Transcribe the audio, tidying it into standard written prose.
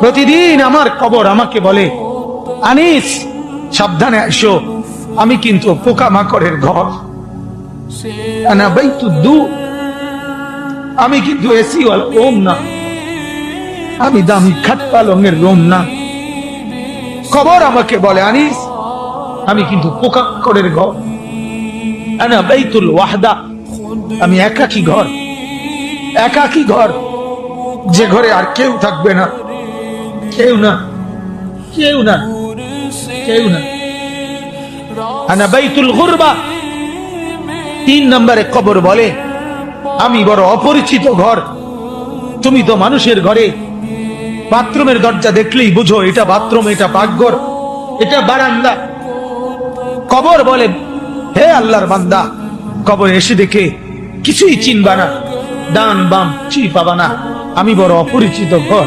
প্রতিদিন আমার কবর আমাকে বলে, আনিস সাবধানে আসো, আমি কিন্তু পোকামাকড়ের ঘর, আনা বাইতুদ্দু, আমি কিন্তু এসি ওয়ালা রুম না, আমি দামি খাট পালঙের রুম না। কবর আমাকে বলে, আনিস আমি কিন্তু পোকামাকড়ের ঘর, আনা বাইতুল ওয়াহদা, আমি একাকী ঘর, একাকী ঘর, যে ঘরে আর কেউ থাকবে না, কেউ না, কেউ না, কেউ না। আনা বাইতুল গুরবা, 3 নম্বরে কবর বলে, আমি বড় অপরিচিত ঘর, তুমি তো মানুষের ঘরে বাথরুমের দরজা দেখলেই বুঝো এটা বাথরুম, এটা পাকঘর, এটা বারান্দা। কবর বলে, হে আল্লাহর বান্দা, কবর এসে দেখে কিছুই চিনবা না, ডান বাম কিছুই পাবা না, আমি বড় অপরিচিত ঘর।